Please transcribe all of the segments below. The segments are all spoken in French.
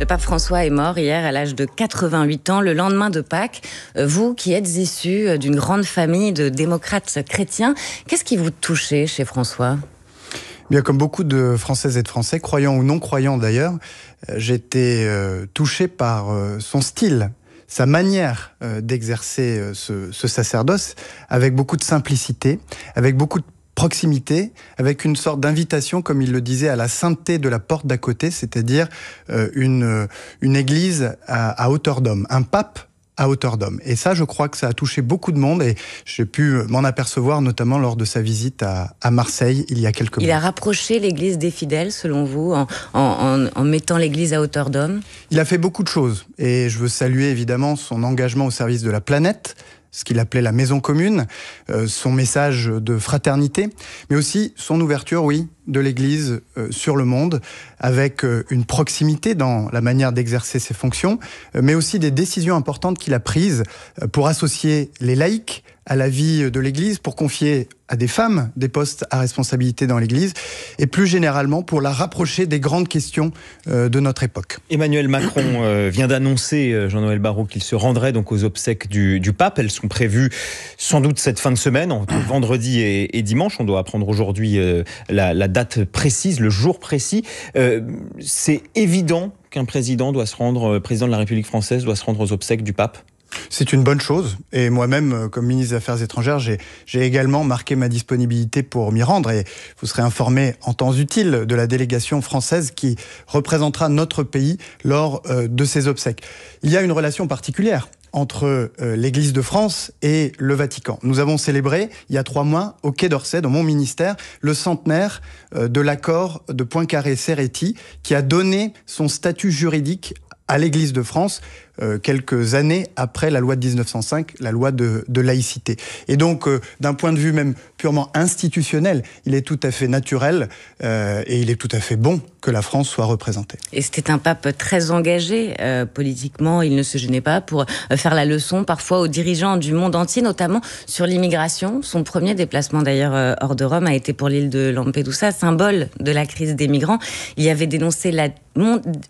Le pape François est mort hier à l'âge de 88 ans, le lendemain de Pâques. Vous qui êtes issu d'une grande famille de démocrates chrétiens, qu'est-ce qui vous touchait chez François ? Bien, comme beaucoup de Françaises et de Français, croyants ou non croyants d'ailleurs, j'étais touché par son style, sa manière d'exercer ce sacerdoce, avec beaucoup de simplicité, avec beaucoup de proximité, avec une sorte d'invitation, comme il le disait, à la sainteté de la porte d'à côté, c'est-à-dire une église à hauteur d'homme, un pape à hauteur d'homme. Et ça, je crois que ça a touché beaucoup de monde et j'ai pu m'en apercevoir notamment lors de sa visite à Marseille il y a quelques mois. Il a rapproché l'église des fidèles, selon vous, en mettant l'église à hauteur d'homme ? Il a fait beaucoup de choses et je veux saluer évidemment son engagement au service de la planète, ce qu'il appelait la maison commune, son message de fraternité, mais aussi son ouverture, oui, de l'Église sur le monde, avec une proximité dans la manière d'exercer ses fonctions, mais aussi des décisions importantes qu'il a prises pour associer les laïcs à la vie de l'Église, pour confier à des femmes des postes à responsabilité dans l'Église, et plus généralement pour la rapprocher des grandes questions de notre époque. Emmanuel Macron vient d'annoncer, Jean-Noël Barrot, qu'il se rendrait donc aux obsèques du pape. Elles sont prévues sans doute cette fin de semaine, entre vendredi et dimanche. On doit apprendre aujourd'hui la date précise, le jour précis. C'est évident qu'un président doit se rendre, président de la République française, doit se rendre aux obsèques du pape ? C'est une bonne chose. Et moi-même, comme ministre des Affaires étrangères, j'ai également marqué ma disponibilité pour m'y rendre. Et vous serez informé en temps utile de la délégation française qui représentera notre pays lors de ces obsèques. Il y a une relation particulière entre l'Église de France et le Vatican. Nous avons célébré, il y a 3 mois, au Quai d'Orsay, dans mon ministère, le centenaire de l'accord de Poincaré-Ferretti, qui a donné son statut juridique à l'Église de France, quelques années après la loi de 1905, la loi de laïcité. Et donc, d'un point de vue même purement institutionnel, il est tout à fait naturel et il est tout à fait bon que la France soit représentée. Et c'était un pape très engagé politiquement, il ne se gênait pas pour faire la leçon parfois aux dirigeants du monde entier, notamment sur l'immigration. Son premier déplacement d'ailleurs hors de Rome a été pour l'île de Lampedusa, symbole de la crise des migrants. Il y avait dénoncé la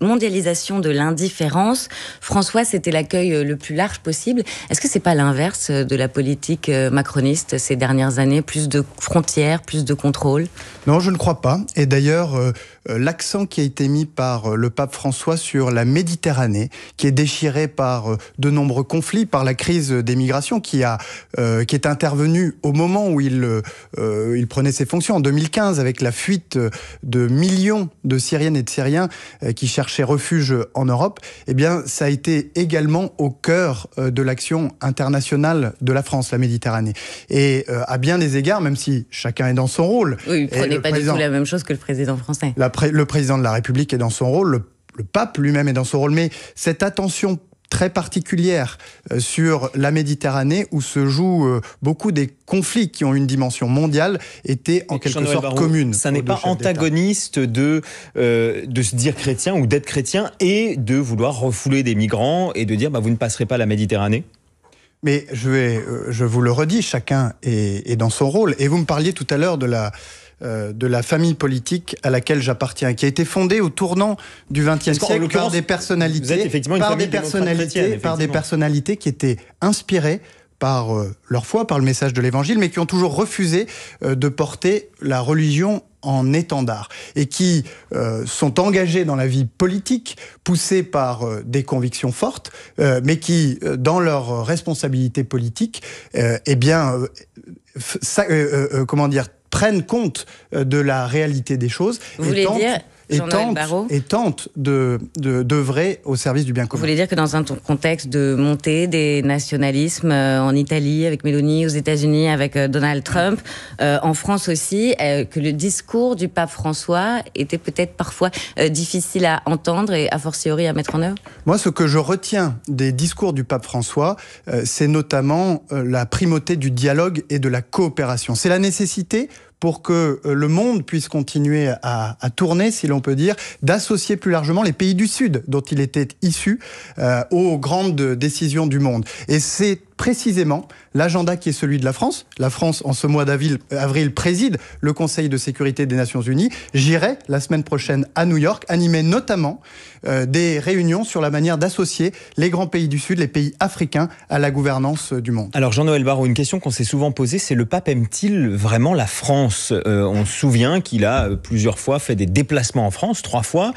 mondialisation de l'indifférence. François, c'était l'accueil le plus large possible. Est-ce que c'est pas l'inverse de la politique macroniste ces dernières années? Plus de frontières, plus de contrôle? Non, je ne crois pas. Et d'ailleurs, l'accent qui a été mis par le pape François sur la Méditerranée, qui est déchirée par de nombreux conflits, par la crise des migrations, qui est intervenue au moment où il prenait ses fonctions, en 2015, avec la fuite de millions de Syriennes et de Syriens qui cherchaient refuge en Europe, eh bien, ça a été également au cœur de l'action internationale de la France, la Méditerranée. Et à bien des égards, même si chacun est dans son rôle... Oui, il ne prenait pas du tout la même chose que le président français. Le président de la République est dans son rôle, le pape lui-même est dans son rôle, mais cette attention très particulière sur la Méditerranée, où se jouent beaucoup des conflits qui ont une dimension mondiale, était en quelque sorte commune. Ça n'est pas antagoniste de se dire chrétien ou d'être chrétien et de vouloir refouler des migrants et de dire vous ne passerez pas la Méditerranée ? Mais je vous le redis, chacun est dans son rôle. Et vous me parliez tout à l'heure de la famille politique à laquelle j'appartiens, qui a été fondée au tournant du XXe siècle par des personnalités, qui étaient inspirées par leur foi, par le message de l'Évangile, mais qui ont toujours refusé de porter la religion en étendard et qui sont engagés dans la vie politique, poussés par des convictions fortes, mais qui, dans leur responsabilité politique, prennent compte de la réalité des choses. Vous voulez dire, Jean-Noël Barrot, tentent d'œuvrer au service du bien commun. Vous voulez dire que dans un contexte de montée des nationalismes en Italie avec Meloni, aux États-Unis avec Donald Trump, en France aussi, que le discours du pape François était peut-être parfois difficile à entendre et a fortiori à mettre en œuvre? Moi, ce que je retiens des discours du pape François, c'est notamment la primauté du dialogue et de la coopération. C'est la nécessité pour que le monde puisse continuer à tourner, si l'on peut dire, d'associer plus largement les pays du Sud, dont il était issu, aux grandes décisions du monde. Et c'est précisément l'agenda qui est celui de la France. La France, en ce mois d'avril, préside le Conseil de sécurité des Nations Unies. J'irai la semaine prochaine à New York, animer notamment des réunions sur la manière d'associer les grands pays du Sud, les pays africains, à la gouvernance du monde. Alors Jean-Noël Barrot, une question qu'on s'est souvent posée, c'est le pape aime-t-il vraiment la France ? On se souvient qu'il a plusieurs fois fait des déplacements en France, 3 fois,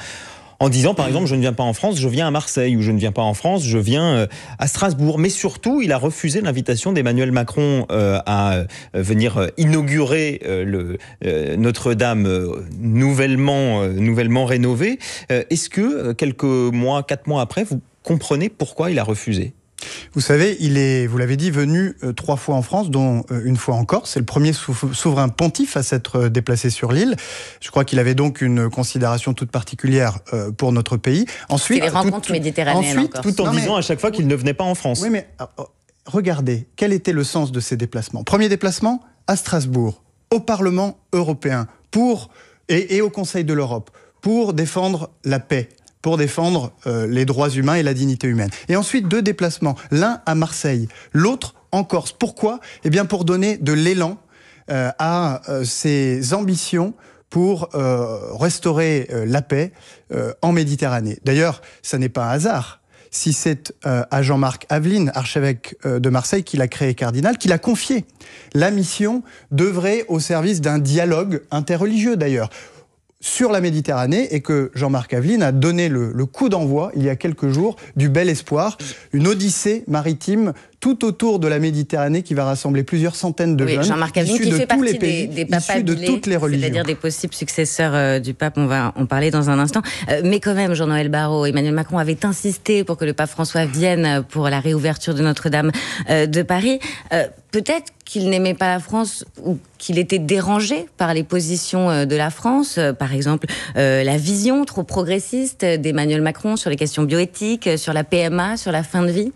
en disant par exemple je ne viens pas en France, je viens à Marseille, ou je ne viens pas en France, je viens à Strasbourg. Mais surtout, il a refusé l'invitation d'Emmanuel Macron à venir inaugurer Notre-Dame nouvellement rénovée. Est-ce que quelques mois, 4 mois après, vous comprenez pourquoi il a refusé ? Vous savez, il est, vous l'avez dit, venu 3 fois en France, dont une fois en Corse. C'est le premier souverain pontife à s'être déplacé sur l'île. Je crois qu'il avait donc une considération toute particulière pour notre pays. Ensuite, c'est les rencontres méditerranéennes en Corse. Tout en disant à chaque fois qu'il ne venait pas en France. Oui, mais regardez, quel était le sens de ces déplacements ? Premier déplacement à Strasbourg, au Parlement européen et au Conseil de l'Europe, pour défendre la paix, pour défendre les droits humains et la dignité humaine. Et ensuite, 2 déplacements, l'un à Marseille, l'autre en Corse. Pourquoi ? Eh bien, pour donner de l'élan à ses ambitions pour restaurer la paix en Méditerranée. D'ailleurs, ça n'est pas un hasard. Si c'est à Jean-Marc Aveline, archevêque de Marseille, qu'il a créé cardinal, qu'il a confié la mission d'œuvrer au service d'un dialogue interreligieux d'ailleurs, sur la Méditerranée, et que Jean-Marc Aveline a donné le coup d'envoi, il y a quelques jours, du Bel Espoir, une odyssée maritime tout autour de la Méditerranée qui va rassembler plusieurs centaines de jeunes Jean-Marc Aveline qui fait partie des papas de toutes les religions. C'est-à-dire des possibles successeurs du pape, on va en parler dans un instant. Mais quand même, Jean-Noël Barrot, Emmanuel Macron avait insisté pour que le pape François vienne pour la réouverture de Notre-Dame de Paris. Peut-être qu'il n'aimait pas la France ou qu'il était dérangé par les positions de la France, par exemple la vision trop progressiste d'Emmanuel Macron sur les questions bioéthiques, sur la PMA, sur la fin de vie.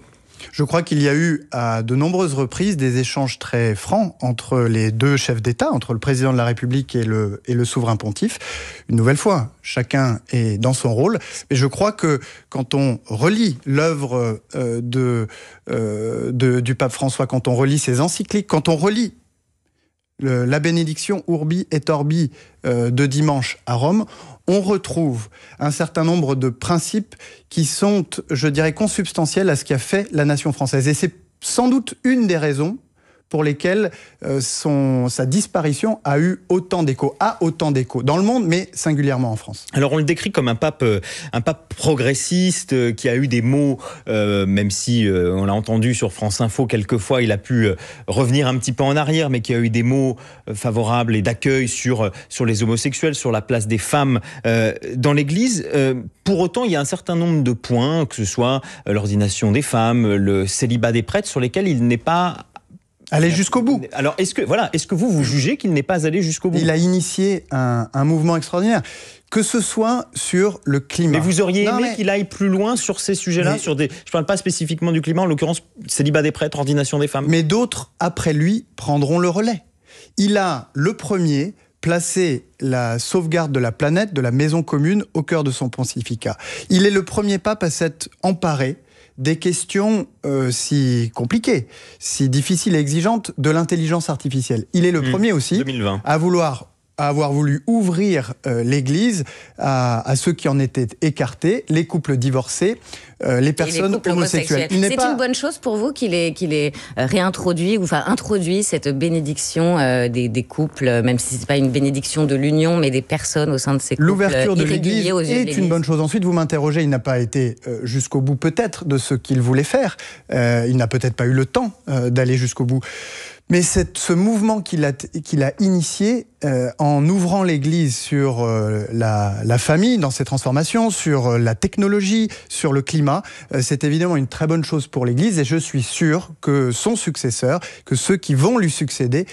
Je crois qu'il y a eu à de nombreuses reprises des échanges très francs entre les 2 chefs d'État, entre le président de la République et le souverain pontife. Une nouvelle fois, chacun est dans son rôle. Mais je crois que quand on relit l'œuvre du pape François, quand on relit ses encycliques, quand on relit la bénédiction Urbi et Orbi de dimanche à Rome, on retrouve un certain nombre de principes qui sont, je dirais, consubstantiels à ce qui a fait la nation française. Et c'est sans doute une des raisons pour lesquelles sa disparition a autant d'écho dans le monde, mais singulièrement en France. Alors on le décrit comme un pape progressiste qui a eu des mots, même si on l'a entendu sur France Info quelquefois, il a pu revenir un petit peu en arrière, mais qui a eu des mots favorables et d'accueil sur les homosexuels, sur la place des femmes dans l'Église. Pour autant, il y a un certain nombre de points, que ce soit l'ordination des femmes, le célibat des prêtres, sur lesquels il n'est pas aller jusqu'au bout. Alors, est-ce que vous jugez qu'il n'est pas allé jusqu'au bout ? Il a initié un mouvement extraordinaire, que ce soit sur le climat. Mais vous auriez aimé qu'il aille plus loin sur ces sujets-là, je ne parle pas spécifiquement du climat, en l'occurrence célibat des prêtres, ordination des femmes. Mais d'autres, après lui, prendront le relais. Il a, le premier, placé la sauvegarde de la planète, de la maison commune, au cœur de son pontificat. Il est le premier pape à s'être emparé des questions si compliquées, si difficiles et exigeantes de l'intelligence artificielle. Il est le premier aussi 2020. à avoir voulu ouvrir l'Église à ceux qui en étaient écartés, les couples divorcés, les personnes homosexuelles. C'est une bonne chose pour vous qu'il ait réintroduit, introduit cette bénédiction des couples, même si ce n'est pas une bénédiction de l'union, mais des personnes au sein de ces couples. L'ouverture de l'Église est une bonne chose. Ensuite, vous m'interrogez, il n'a pas été jusqu'au bout peut-être de ce qu'il voulait faire. Il n'a peut-être pas eu le temps d'aller jusqu'au bout. Mais ce mouvement qu'il a initié en ouvrant l'Église sur la famille dans ses transformations, sur la technologie, sur le climat, c'est évidemment une très bonne chose pour l'Église, et je suis sûr que son successeur, que ceux qui vont lui succéder,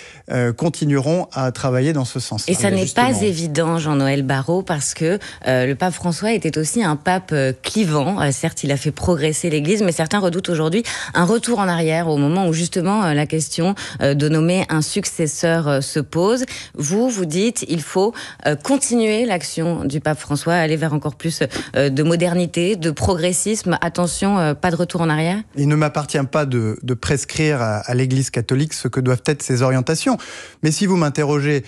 continueront à travailler dans ce sens. Et ça n'est pas évident, Jean-Noël Barrot, parce que le pape François était aussi un pape clivant. Certes, il a fait progresser l'Église, mais certains redoutent aujourd'hui un retour en arrière au moment où justement la question de nommer un successeur se pose. Vous vous dites il faut continuer l'action du pape François, aller vers encore plus de modernité, de progressisme. Attention, pas de retour en arrière. Il ne m'appartient pas de prescrire à l'Église catholique ce que doivent être ses orientations. Mais si vous m'interrogez,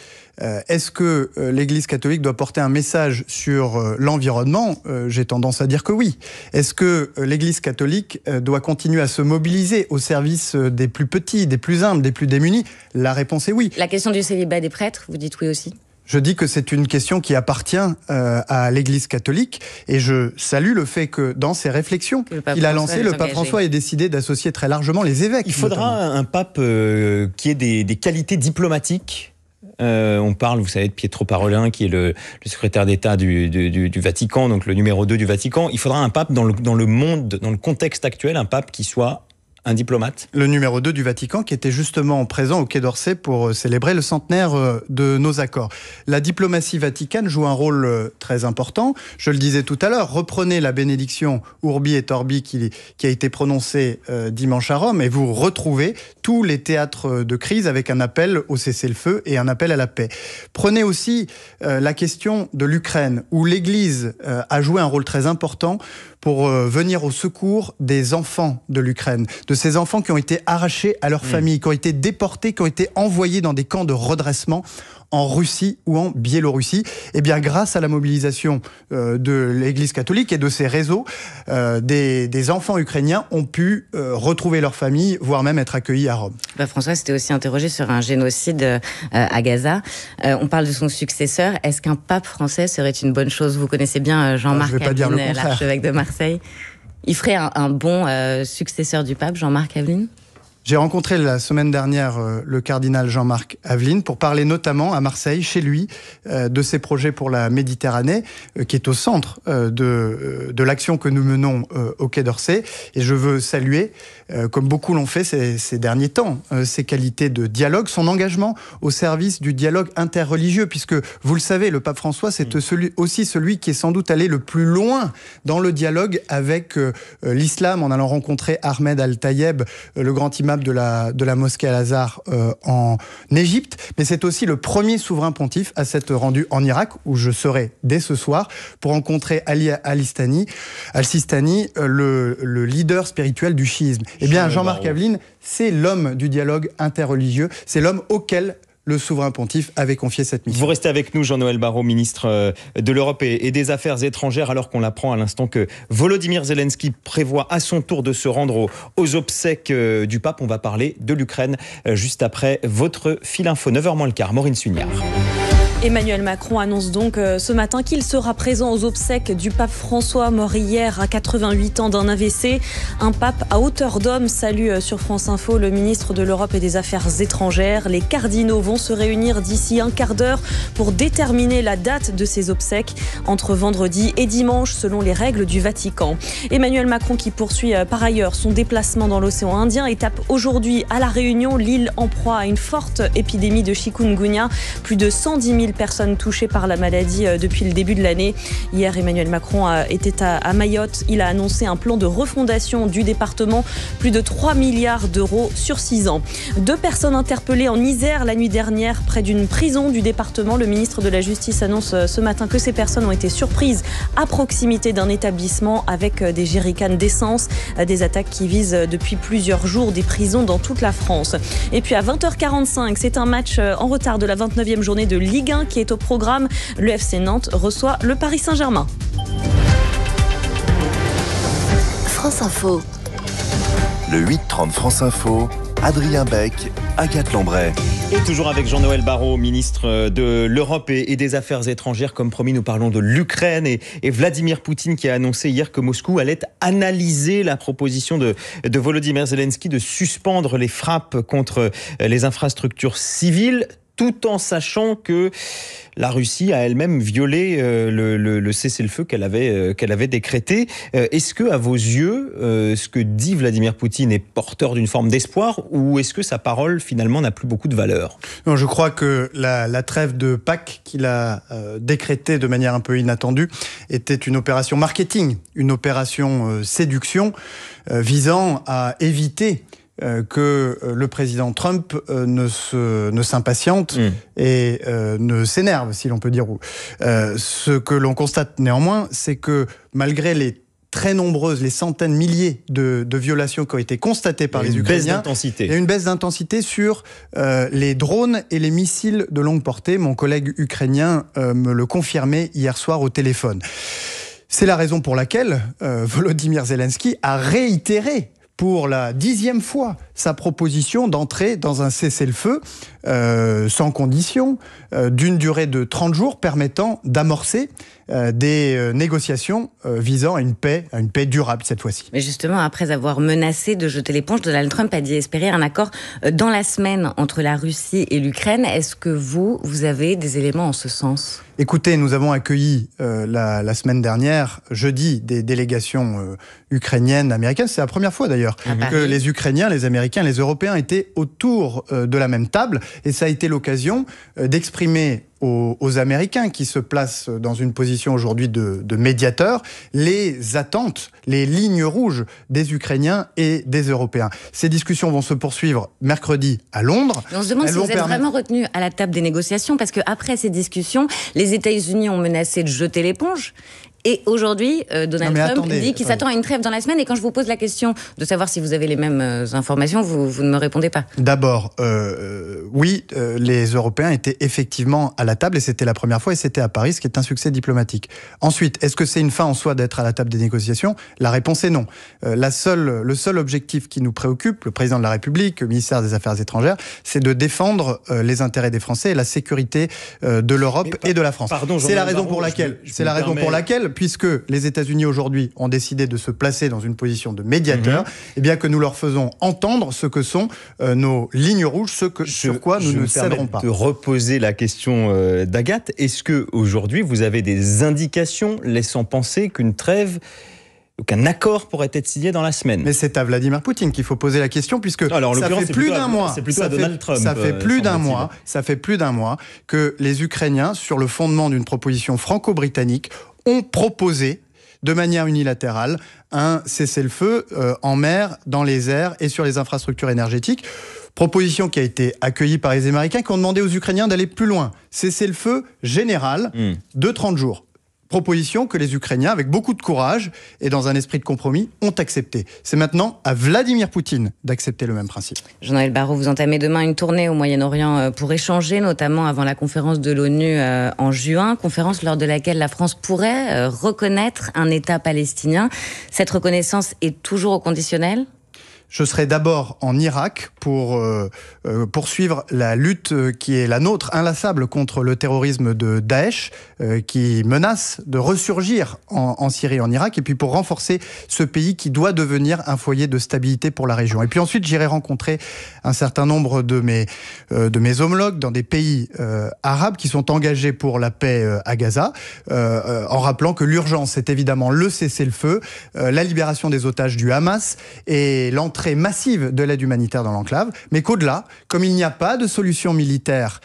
est-ce que l'Église catholique doit porter un message sur l'environnement ? J'ai tendance à dire que oui. Est-ce que l'Église catholique doit continuer à se mobiliser au service des plus petits, des plus humbles, des plus démunis ? La réponse est oui. La question du célibat des prêtres, vous dites oui aussi ? Je dis que c'est une question qui appartient à l'Église catholique et je salue le fait que dans ses réflexions qu'il a lancées, le pape François ait décidé d'associer très largement les évêques. Il faudra un pape qui ait des qualités diplomatiques. On parle, vous savez, de Pietro Parolin, qui est le secrétaire d'État du Vatican, donc le numéro 2 du Vatican. Il faudra un pape dans le monde, dans le contexte actuel, un pape qui soit un diplomate. Le numéro 2 du Vatican qui était justement présent au Quai d'Orsay pour célébrer le centenaire de nos accords. La diplomatie vaticane joue un rôle très important. Je le disais tout à l'heure, reprenez la bénédiction Urbi et Orbi qui a été prononcée dimanche à Rome et vous retrouvez tous les théâtres de crise avec un appel au cessez-le-feu et un appel à la paix. Prenez aussi la question de l'Ukraine où l'Église a joué un rôle très important pour venir au secours des enfants de l'Ukraine, de ces enfants qui ont été arrachés à leur famille, qui ont été déportés, qui ont été envoyés dans des camps de redressement en Russie ou en Biélorussie. Eh bien, grâce à la mobilisation de l'Église catholique et de ses réseaux, des enfants ukrainiens ont pu retrouver leur famille, voire même être accueillis à Rome. François s'était aussi interrogé sur un génocide à Gaza. On parle de son successeur. Est-ce qu'un pape français serait une bonne chose ? Vous connaissez bien Jean-Marc Aveline, l'archevêque de Marseille. Il ferait un bon successeur du pape, Jean-Marc Aveline ? J'ai rencontré la semaine dernière le cardinal Jean-Marc Aveline pour parler notamment à Marseille, chez lui, de ses projets pour la Méditerranée, qui est au centre de l'action que nous menons au Quai d'Orsay. Et je veux saluer, comme beaucoup l'ont fait ces derniers temps, ses qualités de dialogue, son engagement au service du dialogue interreligieux, puisque, vous le savez, le pape François, c'est aussi celui qui est sans doute allé le plus loin dans le dialogue avec l'islam, en allant rencontrer Ahmed Al-Tayeb, le grand imam de la mosquée Al-Azhar en Égypte, mais c'est aussi le premier souverain pontife à s'être rendu en Irak, où je serai dès ce soir, pour rencontrer Ali Al-Sistani, le leader spirituel du chiisme. Eh bien, Jean-Marc Aveline, c'est l'homme du dialogue interreligieux, c'est l'homme auquel le souverain pontife avait confié cette mission. Vous restez avec nous, Jean-Noël Barrot, ministre de l'Europe et des Affaires étrangères, alors qu'on apprend à l'instant que Volodymyr Zelensky prévoit à son tour de se rendre aux obsèques du pape. On va parler de l'Ukraine juste après votre fil info, 9h moins le quart. Maureen Sugnard. Emmanuel Macron annonce donc ce matin qu'il sera présent aux obsèques du pape François, mort hier à 88 ans d'un AVC. Un pape à hauteur d'homme, salue sur France Info le ministre de l'Europe et des Affaires étrangères. Les cardinaux vont se réunir d'ici un quart d'heure pour déterminer la date de ces obsèques entre vendredi et dimanche selon les règles du Vatican. Emmanuel Macron qui poursuit par ailleurs son déplacement dans l'océan Indien, étape aujourd'hui à La Réunion, l'île en proie à une forte épidémie de chikungunya. Plus de 110 000 personnes touchées par la maladie depuis le début de l'année. Hier, Emmanuel Macron était à Mayotte. Il a annoncé un plan de refondation du département, plus de 3 milliards d'euros sur 6 ans. 2 personnes interpellées en Isère la nuit dernière près d'une prison du département. Le ministre de la Justice annonce ce matin que ces personnes ont été surprises à proximité d'un établissement avec des jerrycans d'essence. Des attaques qui visent depuis plusieurs jours des prisons dans toute la France. Et puis à 20h45, c'est un match en retard de la 29e journée de Ligue 1 qui est au programme. Le FC Nantes reçoit le Paris Saint-Germain. France Info. Le 8-30 France Info, Adrien Beck, Agathe Lambray. Et toujours avec Jean-Noël Barrot, ministre de l'Europe et des Affaires étrangères. Comme promis, nous parlons de l'Ukraine et Vladimir Poutine qui a annoncé hier que Moscou allait analyser la proposition de Volodymyr Zelensky de suspendre les frappes contre les infrastructures civiles, tout en sachant que la Russie a elle-même violé le cessez-le-feu qu'elle avait décrété. Est-ce que, à vos yeux, ce que dit Vladimir Poutine est porteur d'une forme d'espoir, ou est-ce que sa parole, finalement, n'a plus beaucoup de valeur ? Non, je crois que la trêve de Pâques qu'il a décrétée de manière un peu inattendue était une opération marketing, une opération séduction visant à éviter que le président Trump ne s'impatiente et ne s'énerve, si l'on peut dire. Ce que l'on constate néanmoins, c'est que malgré les très nombreuses, les centaines, milliers de violations qui ont été constatées par les Ukrainiens. Il y a une baisse d'intensité sur les drones et les missiles de longue portée. Mon collègue ukrainien me le confirmait hier soir au téléphone. C'est la raison pour laquelle Volodymyr Zelensky a réitéré pour la 10e fois sa proposition d'entrer dans un cessez-le-feu sans condition, d'une durée de 30 jours, permettant d'amorcer des négociations visant à une paix durable cette fois-ci. Mais justement, après avoir menacé de jeter l'éponge, Donald Trump a dit espérer un accord dans la semaine entre la Russie et l'Ukraine. Est-ce que vous avez des éléments en ce sens ? Écoutez, nous avons accueilli la semaine dernière, jeudi, des délégations ukrainiennes, américaines. C'est la première fois d'ailleurs que les Ukrainiens, les Américains, les Européens étaient autour de la même table. Et ça a été l'occasion d'exprimer aux Américains qui se placent dans une position aujourd'hui de médiateur, les attentes, les lignes rouges des Ukrainiens et des Européens. Ces discussions vont se poursuivre mercredi à Londres. On se demande si vous êtes vraiment retenu à la table des négociations, parce qu'après ces discussions, les États-Unis ont menacé de jeter l'éponge. Et aujourd'hui, Donald Trump dit qu'il s'attend à une trêve dans la semaine. Et quand je vous pose la question de savoir si vous avez les mêmes informations, vous ne me répondez pas. D'abord, oui, les Européens étaient effectivement à la table. Et c'était la première fois. Et c'était à Paris, ce qui est un succès diplomatique. Ensuite, est-ce que c'est une fin en soi d'être à la table des négociations ? La réponse est non. Le seul objectif qui nous préoccupe, le président de la République, le ministère des Affaires étrangères, c'est de défendre les intérêts des Français et la sécurité de l'Europe et de la France. C'est la raison pour laquelle, puisque les États-Unis aujourd'hui ont décidé de se placer dans une position de médiateur, eh bien que nous leur faisons entendre ce que sont nos lignes rouges, sur quoi nous ne céderons pas. Je me permets de reposer la question d'Agathe. Est-ce qu'aujourd'hui, vous avez des indications laissant penser qu'une trêve, qu'un accord pourrait être signé dans la semaine? Mais c'est à Vladimir Poutine qu'il faut poser la question, puisque ça fait plus d'un mois. C'est plutôt à Donald Trump. Ça fait plus d'un mois que les Ukrainiens, sur le fondement d'une proposition franco-britannique, ont proposé de manière unilatérale un cessez-le-feu en mer, dans les airs et sur les infrastructures énergétiques. Proposition qui a été accueillie par les Américains qui ont demandé aux Ukrainiens d'aller plus loin. Cessez-le-feu général de 30 jours. Proposition que les Ukrainiens, avec beaucoup de courage et dans un esprit de compromis, ont accepté. C'est maintenant à Vladimir Poutine d'accepter le même principe. Jean-Noël Barrot, vous entamez demain une tournée au Moyen-Orient pour échanger, notamment avant la conférence de l'ONU en juin, conférence lors de laquelle la France pourrait reconnaître un État palestinien. Cette reconnaissance est toujours au conditionnel ? Je serai d'abord en Irak pour poursuivre la lutte qui est la nôtre, inlassable, contre le terrorisme de Daesh, qui menace de ressurgir en Syrie et en Irak, et puis pour renforcer ce pays qui doit devenir un foyer de stabilité pour la région. Et puis ensuite, j'irai rencontrer un certain nombre de mes homologues dans des pays arabes qui sont engagés pour la paix à Gaza, en rappelant que l'urgence, c'est évidemment le cessez-le-feu, la libération des otages du Hamas et l'entrée massive de l'aide humanitaire dans l'enclave, mais qu'au-delà, comme il n'y a pas de solution militaire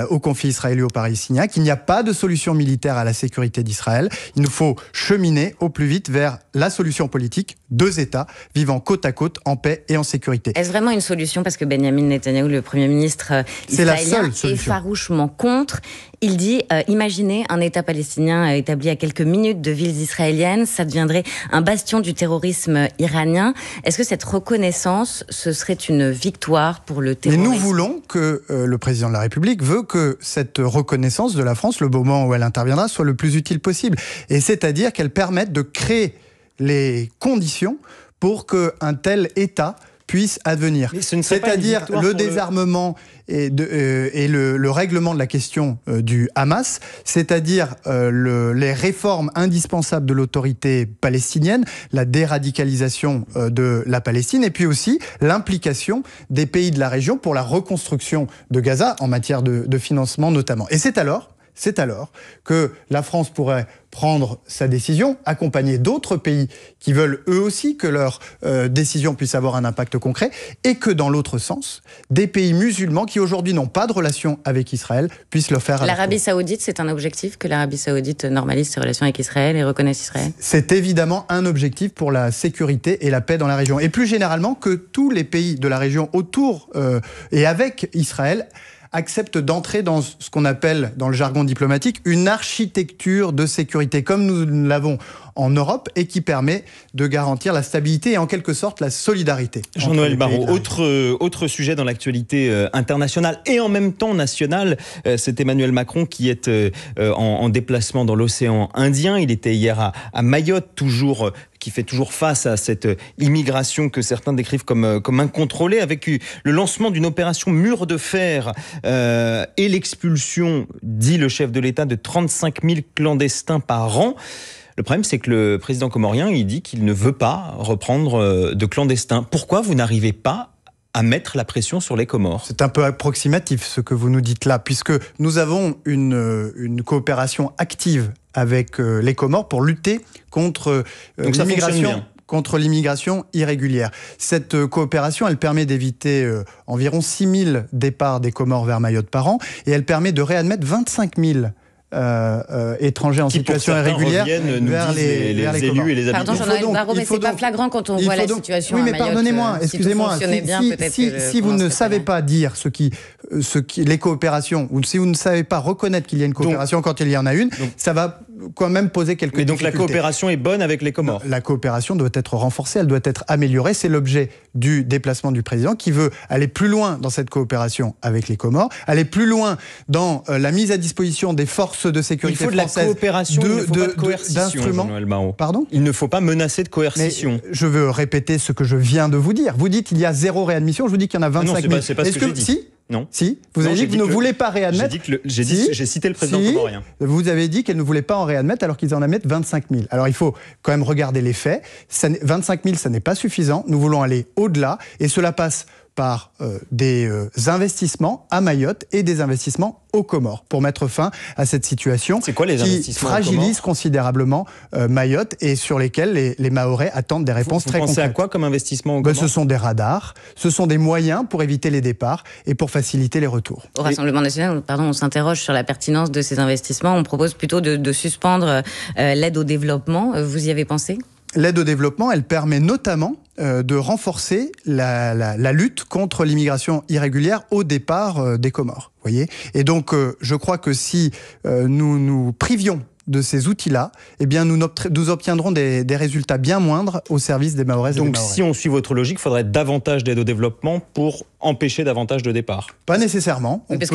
au conflit israélo-palestinien, qu'il n'y a pas de solution militaire à la sécurité d'Israël, il nous faut cheminer au plus vite vers la solution politique, 2 États vivant côte à côte en paix et en sécurité. Est-ce vraiment une solution ? Parce que Benyamin Netanyahou, le Premier ministre israélien, est farouchement contre. Il dit, imaginez un État palestinien établi à quelques minutes de villes israéliennes, ça deviendrait un bastion du terrorisme iranien. Est-ce que cette reconnaissance, ce serait une victoire pour le terrorisme ? Mais nous voulons que le président de la République veut que cette reconnaissance de la France, le moment où elle interviendra, soit le plus utile possible. Et c'est-à-dire qu'elle permette de créer les conditions pour qu'un tel État puisse advenir. C'est-à-dire le désarmement et le règlement de la question du Hamas, c'est-à-dire les réformes indispensables de l'autorité palestinienne, la déradicalisation de la Palestine, et puis aussi l'implication des pays de la région pour la reconstruction de Gaza en matière de financement notamment. Et c'est alors c'est alors que la France pourrait prendre sa décision, accompagner d'autres pays qui veulent eux aussi que leur décision puisse avoir un impact concret, et que dans l'autre sens, des pays musulmans qui aujourd'hui n'ont pas de relation avec Israël puissent le faire. L'Arabie Saoudite, c'est un objectif que l'Arabie Saoudite normalise ses relations avec Israël et reconnaisse Israël? C'est évidemment un objectif pour la sécurité et la paix dans la région. Et plus généralement, que tous les pays de la région autour et avec Israël acceptent d'entrer dans ce qu'on appelle, dans le jargon diplomatique, une architecture de sécurité, comme nous l'avons en Europe, et qui permet de garantir la stabilité et en quelque sorte la solidarité. Jean-Noël Barrot, autre sujet dans l'actualité internationale et en même temps nationale, c'est Emmanuel Macron qui est en déplacement dans l'océan Indien. Il était hier à Mayotte, qui fait toujours face à cette immigration que certains décrivent comme incontrôlée, avec le lancement d'une opération mur de fer et l'expulsion, dit le chef de l'État, de 35 000 clandestins par an. Le problème, c'est que le président comorien, il dit qu'il ne veut pas reprendre de clandestins. Pourquoi vous n'arrivez pas à mettre la pression sur les Comores? C'est un peu approximatif ce que vous nous dites là, puisque nous avons une coopération active avec les Comores pour lutter contre l'immigration irrégulière. Cette coopération, elle permet d'éviter environ 6 000 départs des Comores vers Mayotte par an, et elle permet de réadmettre 25 000 étrangers en situation irrégulière vers les élus et les habitants. Pardon, Jean-Noël Barrot, mais c'est pas flagrant quand on voit la situation à Mayotte. Oui, mais pardonnez-moi, excusez-moi, si vous ne savez pas dire les coopérations, ou si vous ne savez pas reconnaître qu'il y a une coopération quand il y en a une, ça va quand même poser quelques difficultés. Donc la coopération est bonne avec les Comores? La coopération doit être renforcée, elle doit être améliorée. C'est l'objet du déplacement du président, qui veut aller plus loin dans cette coopération avec les Comores, aller plus loin dans la mise à disposition des forces de sécurité françaises. Il faut de la coopération, il ne faut pas de coercition, Jean-Noël Barrot. Pardon ? Il ne faut pas menacer de coercition. Mais je veux répéter ce que je viens de vous dire. Vous dites qu'il y a 0 réadmission, je vous dis qu'il y en a 25 000. C'est pas ce que j'ai dit. Si ? Non. Si, vous avez dit que vous ne voulez pas réadmettre. J'ai cité le président comorien. Vous avez dit qu'elle ne voulait pas en réadmettre alors qu'ils en admettent 25 000. Alors il faut quand même regarder les faits. 25 000, ça n'est pas suffisant. Nous voulons aller au-delà, et cela passe par des investissements à Mayotte et des investissements aux Comores pour mettre fin à cette situation qui fragilise considérablement Mayotte et sur lesquels les Mahorais attendent des réponses très concrètes. Vous pensez à quoi comme investissement aux Comores ? Ce sont des radars, ce sont des moyens pour éviter les départs et pour faciliter les retours. Au Rassemblement national, on s'interroge sur la pertinence de ces investissements. On propose plutôt de suspendre l'aide au développement. Vous y avez pensé ? L'aide au développement, elle permet notamment de renforcer la lutte contre l'immigration irrégulière au départ des Comores. Voyez ? Et donc, je crois que si nous nous privions de ces outils-là, eh bien nous obtiendrons des résultats bien moindres au service des Mahorais et des Mahorais. Donc si on suit votre logique, il faudrait davantage d'aide au développement pour empêcher davantage de départs? Pas nécessairement. On peut,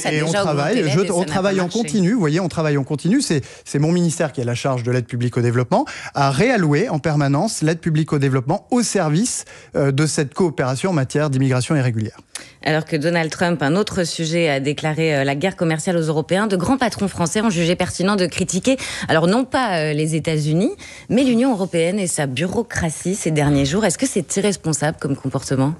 et on travaille. On travaille en continu. Vous voyez, on travaille en continu. C'est mon ministère qui a la charge de l'aide publique au développement, à réallouer en permanence l'aide publique au développement au service de cette coopération en matière d'immigration irrégulière. Alors que Donald Trump, un autre sujet, a déclaré la guerre commerciale aux Européens, de grands patrons français ont jugé pertinent de critiquer, alors non pas les États-Unis, mais l'Union européenne et sa bureaucratie ces derniers jours. Est-ce que c'est irresponsable comme comportement ?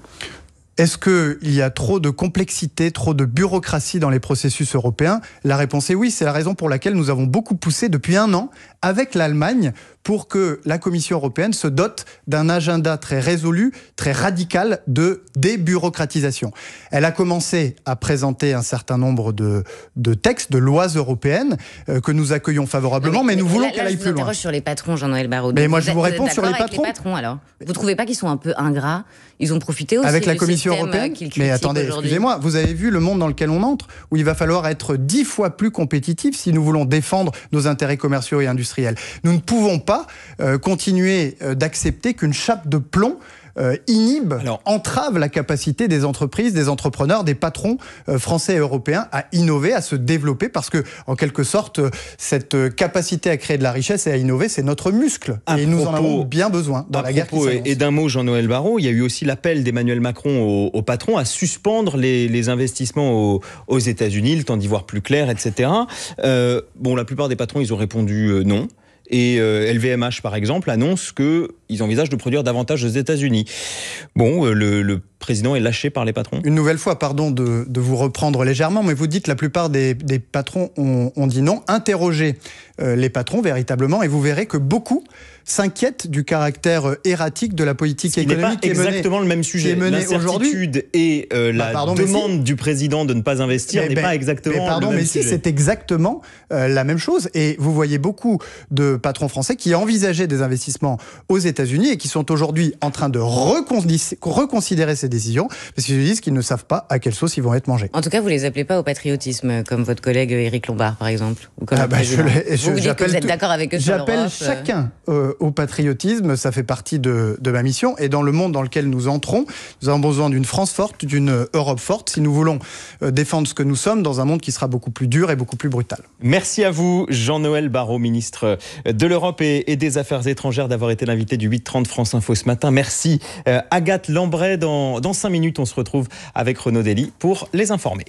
Est-ce qu'il y a trop de complexité, trop de bureaucratie dans les processus européens ? La réponse est oui. C'est la raison pour laquelle nous avons beaucoup poussé depuis 1 an avec l'Allemagne pour que la Commission européenne se dote d'un agenda très résolu, très radical de débureaucratisation. Elle a commencé à présenter un certain nombre de textes, de lois européennes que nous accueillons favorablement, mais nous voulons qu'elle aille plus loin. Je vous interroge sur les patrons, Jean-Noël Barrot. Mais moi, je vous réponds sur les patrons. Alors, vous ne trouvez pas qu'ils sont un peu ingrats ? Ils ont profité aussi avec la Commission européenne. Mais attendez, excusez-moi, vous avez vu le monde dans lequel on entre, où il va falloir être 10 fois plus compétitif si nous voulons défendre nos intérêts commerciaux et industriels. Nous ne pouvons pas continuer d'accepter qu'une chape de plomb entrave la capacité des entreprises, des entrepreneurs, des patrons français et européens à innover, à se développer, parce que, en quelque sorte, cette capacité à créer de la richesse et à innover, c'est notre muscle. Et nous en avons bien besoin dans la guerre qui s'annonce. Et d'un mot, Jean-Noël Barrot, il y a eu aussi l'appel d'Emmanuel Macron aux patrons à suspendre les investissements aux États-Unis, le temps d'y voir plus clair, etc. La plupart des patrons, ils ont répondu non. Et LVMH, par exemple, annonce qu'ils envisagent de produire davantage aux États-Unis. Le président est lâché par les patrons ? Une nouvelle fois, pardon de vous reprendre légèrement, mais vous dites que la plupart des patrons ont dit non. Interrogez les patrons véritablement et vous verrez que beaucoup s'inquiètent du caractère erratique de la politique économique qui est menée. Exactement le même sujet. L'incertitude et la demande du président de ne pas investir n'est pas exactement le même sujet. C'est exactement la même chose. Et vous voyez beaucoup de patrons français qui envisageaient des investissements aux États-Unis et qui sont aujourd'hui en train de reconsidérer ces décisions parce qu'ils se disent qu'ils ne savent pas à quelle sauce ils vont être mangés. En tout cas, vous les appelez pas au patriotisme comme votre collègue Éric Lombard, par exemple, ou comme vous dites que vous êtes d'accord avec eux sur l'Europe. J'appelle chacun au patriotisme, ça fait partie de ma mission. Et dans le monde dans lequel nous entrons, nous avons besoin d'une France forte, d'une Europe forte, si nous voulons défendre ce que nous sommes dans un monde qui sera beaucoup plus dur et beaucoup plus brutal. Merci à vous, Jean-Noël Barrot, ministre de l'Europe et des Affaires étrangères, d'avoir été l'invité du 8h30 France Info ce matin. Merci. Agathe Lambray, dans 5 minutes, on se retrouve avec Renaud Dely pour les informer.